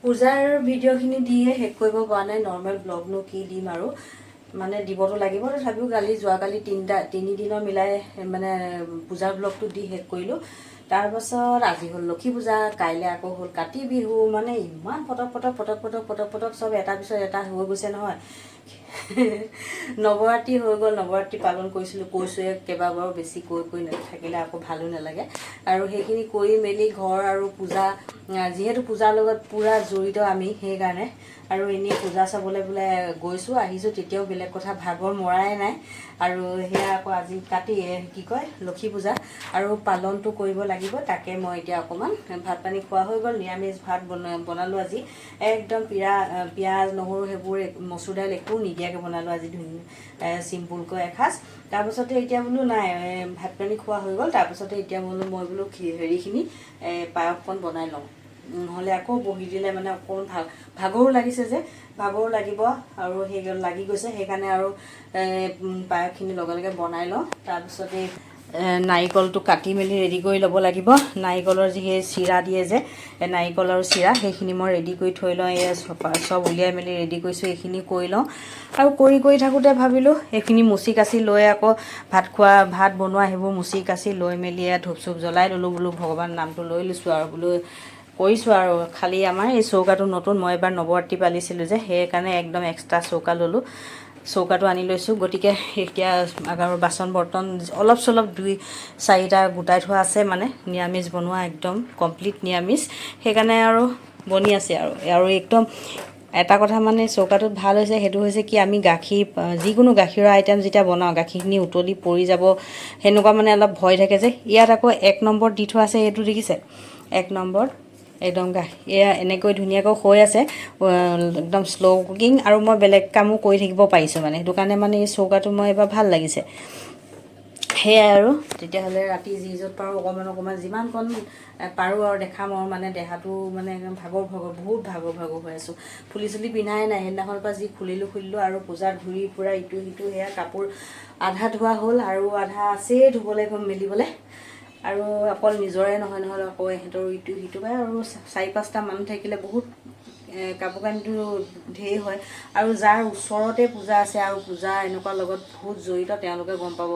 পূজাৰ ভিডিঅ'খিনি দিয়ে শেষ কৰিব পৰা নাই। নৰ্মেল ব্লগনো কি দিম আৰু মানে দিবতো লাগিব। তথাপিও যোৱাকালি তিনিদিনৰ মিলাই মানে পূজাৰ ব্লগটো দি শেষ কৰিলোঁ। তাৰপাছত আজি হ'ল লক্ষী পূজা, কাইলৈ আকৌ হ'ল কাতি বিহু। মানে ইমান পটক চব এটা পিছত এটা হৈ গৈছে নহয়। নৱৰাত্ৰি হৈ গ'ল, নৱৰাত্ৰি পালন কৈছোৱে কেইবাবাৰো, বেছি কৈ নাথাকিলে আকৌ ভালো নালাগে। আৰু সেইখিনি কৰি মেলি ঘৰ আৰু পূজা, যিহেতু পূজাৰ লগত পূৰা জড়িত আমি, সেইকাৰণে আৰু এনেই পূজা চাবলৈ বোলে গৈছোঁ আহিছোঁ, তেতিয়াও বেলেগ কথা, ভাগৰ মৰাই নাই। আৰু সেয়া আকৌ আজি লক্ষী পূজা আৰু পালনটো কৰিব লাগিব। তাকে মই এতিয়া অকণমান ভাত পানী খোৱা হৈ গ'ল, নিৰামিষ ভাত বনালোঁ আজি। একদম পিঁয়াজ নহৰু সেইবোৰ মচুৰ দাইল একো নিদিয়াকৈ বনালোঁ আজি, চিম্পুলকৈ এসাঁজ। তাৰপাছতে এতিয়া বোলো নাই, ভাত পানী খোৱা হৈ গ'ল। তাৰপাছতে এতিয়া মই বোলো হেৰিখিনি পায়সকণ বনাই লওঁ, নহ'লে আকৌ বহি দিলে মানে অকণমান ভাগৰো লাগিছে যে, ভাগৰো লাগিব আৰু সেই লাগি গৈছে। সেইকাৰণে আৰু পায়সখিনি লগে বনাই লওঁ। তাৰপিছতে নাৰিকলটো কাটি মেলি ৰেডি কৰি ল'ব লাগিব। নাৰিকলৰ যি সেই চিৰা দিয়ে যে, নাৰিকলৰ চিৰা, সেইখিনি মই ৰেডি কৰি থৈ লওঁ। চব উলিয়াই মেলি ৰেডি কৰিছোঁ, এইখিনি কৰি লওঁ। আৰু কৰি থাকোঁতে ভাবিলোঁ এইখিনি মুচি কাচি লৈ আকৌ ভাত বনোৱা সেইবোৰ মুচি কাচি লৈ মেলি ধূপ চুপ জ্বলাই ল'লোঁ। বোলো ভগৱান নামটো লৈ লৈছোঁ আৰু বোলো কৰিছোঁ আৰু। খালি আমাৰ এই চৌকাটো নতুন, মই এবাৰ নৱৰাত্ৰি পালিছিলোঁ যে, সেইকাৰণে একদম এক্সট্ৰা চৌকা ল'লোঁ। চৌকাটো আনি লৈছোঁ। গতিকে এতিয়া আগৰ বাচন বৰ্তন অলপ চলপ 2-4টা গোটাই থোৱা আছে, মানে নিৰামিষ বনোৱা, একদম কমপ্লিট নিৰামিষ। সেইকাৰণে আৰু বনি আছে আৰু একদম এটা কথা মানে চৌকাটোত ভাল হৈছে, সেইটো হৈছে কি, আমি যিকোনো গাখীৰৰ আইটেম যেতিয়া বনাওঁ, গাখীৰখিনি উতলি পৰি যাব সেনেকুৱা মানে অলপ ভয় থাকে যে। ইয়াত আকৌ 1 নম্বৰ দি থোৱা আছে, এইটো দেখিছে 1 নম্বৰ একদম এয়া এনেকৈ ধুনীয়াকৈ হৈ আছে, একদম শ্ল' কুকিং। আৰু মই বেলেগ কামো কৰি থাকিব পাৰিছোঁ মানে, সেইটো কাৰণে মানে এই চৌকাটো মই এবাৰ ভাল লাগিছে। সেয়াই আৰু তেতিয়াহ'লে ৰাতি যি য'ত পাৰোঁ অকণমান যিমানকণ পাৰোঁ আৰু দেখাম আৰু। মানে দেহাটো মানে একদম বহুত ভাগৰ হৈ আছোঁ। ফুলি চুলি পিন্ধাই নাই, সেইদিনাখনৰ পৰা যি খুলিলোঁ আৰু পূজাত ঘূৰি ফুৰা ইটো সিটো, সেয়া কাপোৰ আধা ধোৱা হ'ল আৰু আধা আছেই ধুবলৈ মেলিবলৈ। আৰু অকল নিজৰে নহয় আকৌ এহেঁতৰ ইটো সিটো আৰু 4-5টা মানুহ থাকিলে বহুত কাপোৰ কানিটো ঢেৰ হয়। আৰু যাৰ ওচৰতে পূজা আছে আৰু পূজা এনেকুৱা লগত বহুত জড়িত, তেওঁলোকে গম পাব।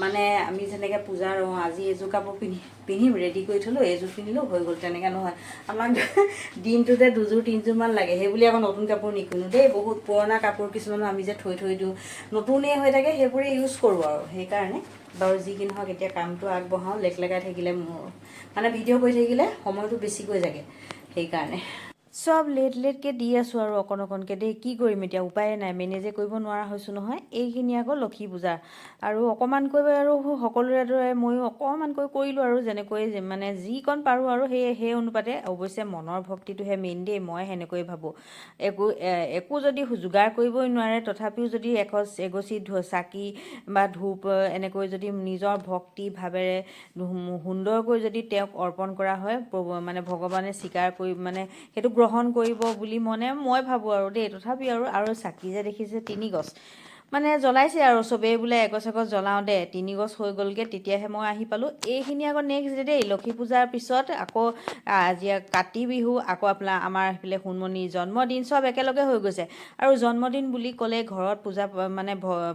মানে আমি যেনেকৈ পূজাৰ আজি এইযোৰ কাপোৰ পিন্ধিম, ৰেডি কৰি থ'লোঁ, এইযোৰ পিন্ধিলোঁ, হৈ গ'ল, তেনেকৈ নহয়। আমাক দিনটোতে 2-3যোৰমান লাগে। সেইবুলি আকৌ নতুন কাপোৰ নিকিনো দেই, বহুত পুৰণা কাপোৰ কিছুমানো আমি যে থৈ দিওঁ, নতুনেই হৈ থাকে, সেইবোৰে ইউজ কৰোঁ আৰু। সেইকাৰণে বাৰু যি কি নহওক, এতিয়া কামটো আগবঢ়াওঁ। লেকলেকাই থাকিলে মোৰ মানে ভিডিঅ' কৰি থাকিলে সময়টো বেছিকৈ যাগে, সেইকাৰণে চব লেটকৈ দি আছোঁ আৰু অকণকৈ দেই। কি কৰিম এতিয়া, উপায়ে নাই, মেনেজে কৰিব নোৱাৰা হৈছোঁ নহয়। এইখিনি আকৌ লক্ষী পূজা আৰু অকণমানকৈ আৰু সকলোৰে দৰে ময়ো অকণমানকৈ কৰিলোঁ আৰু, যেনেকৈ মানে যিকণ পাৰোঁ আৰু সেই অনুপাতে। অৱশ্যে মনৰ ভক্তিটোহে মেইন দেই, মই সেনেকৈ ভাবোঁ। একো যদি যোগাৰ কৰিবই নোৱাৰে, তথাপিও যদি এগছি চাকি বা ধূপ এনেকৈ যদি নিজৰ ভক্তি ভাৱেৰে সুন্দৰকৈ যদি তেওঁক অৰ্পণ কৰা হয়, মানে ভগৱানে স্বীকাৰ কৰি মানে সেইটো গ্ৰহণ কৰিব বুলি মই ভাবোঁ আৰু দেই। তথাপিও আৰু চাকি যে দেখিছে 3 গছ মানে জ্বলাইছে আৰু চবেই বোলে এগছ জ্বলাওঁ দে, 3 গছ হৈ গ'লগৈ। তেতিয়াহে মই আহি পালোঁ। এইখিনি আকৌ নেক্সট দেই, লক্ষী পূজাৰ পিছত আকৌ আজি কাতি বিহু, আকৌ আমাৰ সেইফালে সোণমণিৰ জন্মদিন, চব একেলগে হৈ গৈছে। আৰু জন্মদিন বুলি ক'লে ঘৰত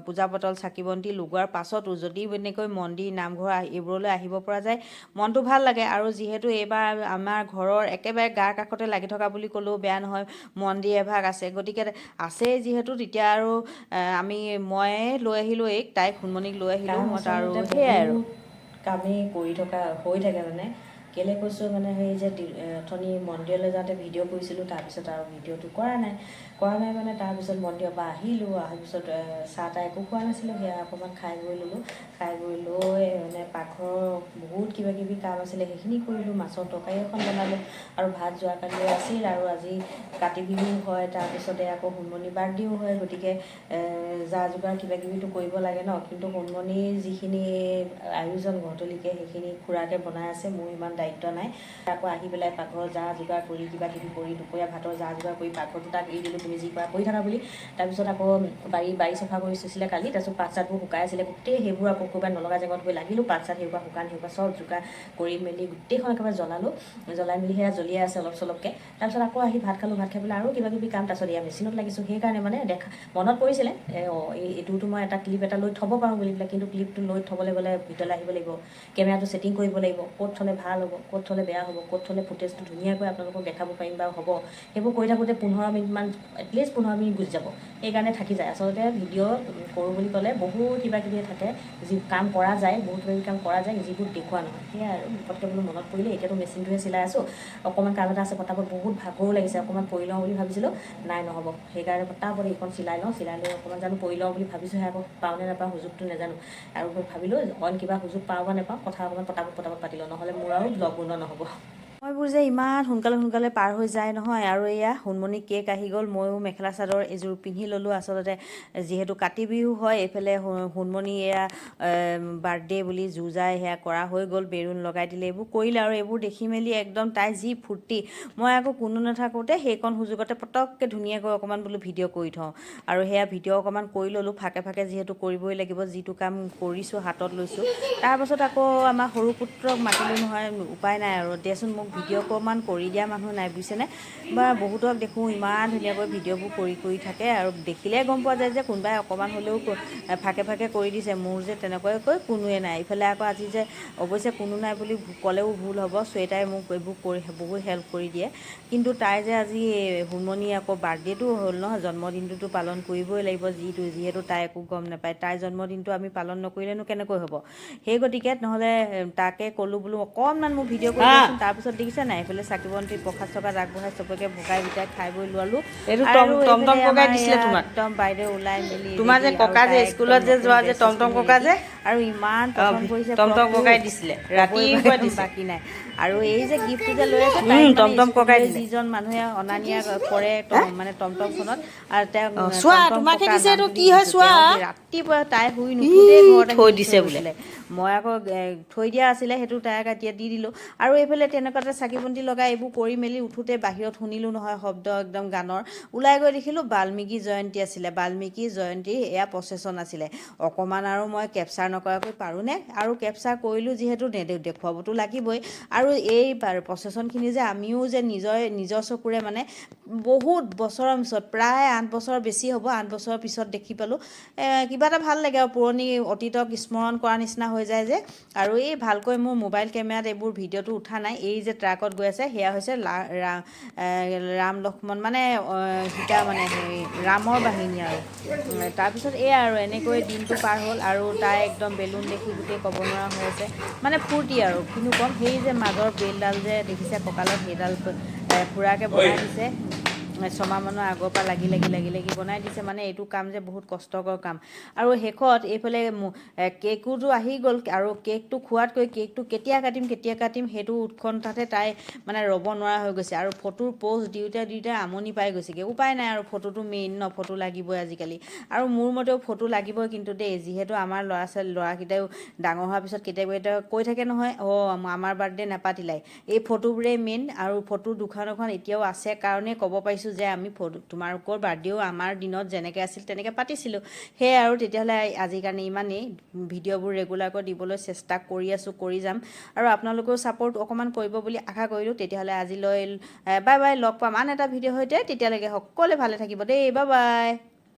পূজা পতল চাকি বন্তি লগোৱাৰ পাছতো যদি এনেকৈ মন্দিৰ নামঘৰ এইবোৰলৈ আহিব পৰা যায়, মনটো ভাল লাগে। আৰু যিহেতু এইবাৰ আমাৰ ঘৰৰ একেবাৰে গাৰ কাষতে লাগি থকা বুলি ক'লেও বেয়া নহয়, মন্দিৰ এভাগ আছে। গতিকে আছেই যিহেতু, তেতিয়া আৰু মই লৈ আহিলোঁ তাইক সোণমণিক লৈ আহিলোঁ। মই আৰু সেয়াই আৰু কামেই কৰি হৈ থাকে মানে। কেলৈ কৈছোঁ মানে, সেই যে অথনি মন্দিৰলৈ যাওঁতে ভিডিঅ' কৰিছিলোঁ, তাৰপিছত আৰু ভিডিঅ'টো কৰা নাই মানে। তাৰপিছত মন্দিৰৰ পৰা আহিলোঁ, অহাৰ পিছত চাহ তাহ একো খোৱা নাছিলোঁ, সেয়া অকণমান খাই বৈ ল'লোঁ। খাই বৈ লৈ মানে পাকঘৰৰ বহুত কিবাকিবি কাম আছিলে, সেইখিনি কৰিলোঁ। মাছৰ তৰকাৰী এখন বনালোঁ আৰু ভাত যোৱাকালি আছিল। আৰু আজি কাতি বিহু হয়, তাৰপিছতে আকৌ সোণমণিৰ বাৰ্থডেও হয়। গতিকে যা যোগাৰ কিবাকিবিতো কৰিব লাগে ন। কিন্তু সোণমণিৰ যিখিনি আয়োজন গধূলিকৈ, সেইখিনি খুৰাকে বনাই আছে, মোৰ ইমান দায়িত্ব নাই আকৌ আহি পেলাই পাকঘৰত যা যোগাৰ কৰি কিবা কিবি কৰি দুপৰীয়া ভাতৰ যা যোগাৰ কৰি পাকঘৰটো তাক এৰি দিলোঁ তুমি যি কৰা কৰি থাকা বুলি তাৰপিছত আকৌ বাৰী চফা কৰি চুইছিলে কালি তাৰপিছত পাত চাতবোৰ শুকাই আছিলে গোটেই সেইবোৰ আকৌ ক'ৰবাত নলগা জেগাত গৈ লাগিলোঁ পাত চাত সেইবোৰ শুকান সেইবোৰ চব যোগাৰ কৰি মেলি গোটেইখন একেবাৰে জ্বলাই মেলি সেয়া জ্বলিয়াই আছে অলপ চলপকৈ তাৰপিছত আকৌ আহি ভাত খালোঁ ভাত খাই পেলাই আৰু কিবা কিবি কাম তাৰপিছত এয়া মেচিনত লাগিছোঁ সেইকাৰণে মানে মনত পৰিছিলে এইটোতো মই এটা ক্লিপ এটা লৈ থ'ব পাৰোঁ বুলি পেলাই কিন্তু ক্লিপটো লৈ থ'বলৈ গ'লে ভিতৰলৈ আহিব লাগিব কেমেৰাটো ছেটিং কৰিব লাগিব ক'ত থ'লে ভাল হ'ব ক'ত থ'লে বেয়া হ'ব ক'ত থ'লে ফুটেজটো ধুনীয়াকৈ আপোনালোকক দেখাব পাৰিম বা হ'ব সেইবোৰ কৰি থাকোঁতে 15 মিনিটমান এটলিষ্ট 15 মিনিট গুচি যাব সেইকাৰণে থাকি যায় আচলতে ভিডিঅ' কৰোঁ বুলি ক'লে বহুত কিবা কিবি থাকে যি কাম কৰা যায় বহুত কিবা কাম কৰা যায় যিবোৰ দেখুওৱা নহয় সেয়াই আৰু পটকৈ বোলো মনত পৰিলে এতিয়াতো মেচিনটোহে চিলাই আছোঁ অকণমান কাম এটা আছে পটাপট বহুত ভাগৰো লাগিছে অকণমান পৰি লওঁ বুলি ভাবিছিলোঁ নাই নহ'ব সেইকাৰণে পটাপট এইখন চিলাই লৈ অকণমান জানো পৰি লওঁ বুলি ভাবিছোঁহে আকৌ পাওঁ নে নাপাওঁ সুযোগটো নাজানো আৰু ভাবিলোঁ অইন কিবা সুযোগ পাওঁ বা নাপাওঁ কথা অকণমান পটাপট পাতি লওঁ নহ'লে মোৰ আৰু ব্লগ বনোৱা নহ'ব সময়বোৰ যে ইমান সোনকালে পাৰ হৈ যায় নহয় আৰু এয়া সোণমণি কেক আহি গ'ল ময়ো মেখেলা চাদৰ এযোৰ পিন্ধি ল'লোঁ আচলতে যিহেতু কাতি বিহু হয় এইফালে সোণমণি এয়া বাৰ্থডে বুলি যুঁজাই সেয়া কৰা হৈ গ'ল বেলুন লগাই দিলে এইবোৰ কৰিলে আৰু এইবোৰ দেখি মেলি একদম তাই যি ফূৰ্তি মই আকৌ কোনো নাথাকোঁতে সেইকণ সুযোগতে পটককৈ ধুনীয়াকৈ অকণমান বোলো ভিডিঅ' কৰি থওঁ আৰু সেয়া ভিডিঅ' অকণমান কৰি ল'লোঁ ফাকে যিহেতু কৰিবই লাগিব যিটো কাম কৰিছোঁ হাতত লৈছোঁ তাৰপাছত আকৌ আমাৰ সৰু পুত্ৰক মাতিলোঁ নহয় উপায় নাই আৰু দিয়াচোন মোক ভিডিঅ' অকণমান কৰি দিয়া মানুহ নাই বুজিছেনে বা বহুতক দেখোঁ ইমান ধুনীয়াকৈ ভিডিঅ'বোৰ কৰি থাকে আৰু দেখিলেই গম পোৱা যায় যে কোনোবাই অকণমান হ'লেও ফাকে কৰি দিছে মোৰ যে তেনেকুৱাকৈ কোনোৱে নাই ইফালে আকৌ আজি যে অৱশ্যে কোনো নাই বুলি ক'লেও ভুল হ'ব চুৱেটাৰে মোক এইবোৰ বহুত হেল্প কৰি দিয়ে কিন্তু তাই যে আজি সোণমণি আকৌ বাৰ্থডেটো হ'ল নহয় জন্মদিনটোতো পালন কৰিবই লাগিব যিহেতু তাই একো গম নাপায় তাইৰ জন্মদিনটো আমি পালন নকৰিলেনো কেনেকৈ হ'ব সেই গতিকে নহ'লে তাকে ক'লোঁ বোলো অকণমান মোক ভিডিঅ' কৰি দিয়কচোন তাৰপিছত দেখিছে নাই এইফালে চাকি বন্তি প্ৰসাদ চকাত আগবঢ়াই চবকে ভগাই বিটাই খাই বৈ লোৱালোঁ আৰু একদম বাইদেউ ওলাই মেলি তোমাৰ যে ককা যে স্কুলত যে যোৱা যে টমটম ককা যে আৰু ইমান পচন্দ কৰিছে টমটম ককাই দিছিলে ৰাতিপুৱা বাকী নাই আৰু এই যে গিফ্টটো যে লৈ আছে টমটম ককাই যিজন মানুহে অনা নিয়া কৰে মানে টমটমখনত আৰু তেওঁ তোমাকে দিছে এইটো কি হয় চোৱা ৰাতিপুৱা তাই শুই নুঠোতেই ঘৰতে থৈ দিছে বোলে মই আকৌ থৈ দিয়া আছিলে সেইটো তাইক এতিয়া দি দিলোঁ আৰু এইফালে তেনেকুৱাতে চাকি বন্তি লগাই এইবোৰ কৰি মেলি উঠোঁতে বাহিৰত শুনিলোঁ নহয় শব্দ একদম গানৰ ওলাই গৈ দেখিলোঁ বাল্মীকি জয়ন্তী আছিলে বাল্মীকি জয়ন্তী এয়া প্ৰচেছন আছিলে অকণমান আৰু মই কেপচাৰ নকৰাকৈ পাৰোঁনে আৰু কেপচাৰ কৰিলোঁ যিহেতু দেখুৱাবতো লাগিবই আৰু এই প্ৰচেছনখিনি যে আমিও যে নিজৰ চকুৰে মানে বহুত বছৰৰ পিছত প্ৰায় 8 বছৰ বেছি হ'ব 8 বছৰৰ পিছত দেখি পালোঁ কিবা এটা ভাল লাগে আৰু পুৰণি অতীতক স্মৰণ কৰা নিচিনা হৈ যায় যে আৰু এই ভালকৈ মোৰ মোবাইল কেমেৰাত এইবোৰ ভিডিঅ'টো উঠা নাই এই যে ট্ৰাকত গৈ আছে সেয়া হৈছে ৰাম লক্ষ্মণ মানে সীতা মানে হেৰি ৰামৰ বাহিনী আৰু তাৰপিছত এয়া আৰু এনেকৈ দিনটো পাৰ হ'ল আৰু তাই একদম বেলুন দেখি গোটেই ক'ব নোৱাৰা হৈ আছে মানে ফূৰ্তি আৰু কিনো ক'ম সেই যে মাজৰ বেলডাল যে দেখিছে কঁকালত সেইডাল খুৰাকৈ বনাই দিছে 6 মাহমানৰ আগৰ পৰা লাগি বনাই দিছে মানে এইটো কাম যে বহুত কষ্টকৰ কাম আৰু শেষত এইফালে কেকোতো আহি গ'ল আৰু কেকটো খোৱাতকৈ কেকটো কেতিয়া কাটিম সেইটো উৎকণ্ঠাতে তাই মানে ৰ'ব নোৱাৰা হৈ গৈছে আৰু ফটোৰ প'জ দিওঁতে আমনি পাই গৈছেগৈ উপায় নাই আৰু ফটোটো মেইন ন ফটো লাগিবই আজিকালি আৰু মোৰ মতেও ফটো লাগিবই কিন্তু দেই যিহেতু আমাৰ ল'ৰাকেইটাইও ডাঙৰ হোৱাৰ পিছত কেতিয়াবা কৈ থাকে নহয় আমাৰ বাৰ্থডে নাপাতিলাই এই ফটোবোৰেই মেইন আৰু ফটো দুখন এতিয়াও আছে কাৰণেই ক'ব পাৰিছোঁ যে আমি তোমালোকৰ বাৰ্থডেও আমাৰ দিনত যেনেকৈ আছিল তেনেকৈ পাতিছিলোঁ সেয়াই আৰু তেতিয়াহ'লে আজিৰ কাৰণে ইমানেই ভিডিঅ'বোৰ ৰেগুলাৰকৈ দিবলৈ চেষ্টা কৰি আছোঁ কৰি যাম আৰু আপোনালোকেও ছাপোৰ্ট অকণমান কৰিব বুলি আশা কৰিলোঁ তেতিয়াহ'লে আজিলৈ বাই লগ পাম আন এটা ভিডিঅ'ৰ সৈতে তেতিয়ালৈকে সকলোৱে ভালে থাকিব দেই বাই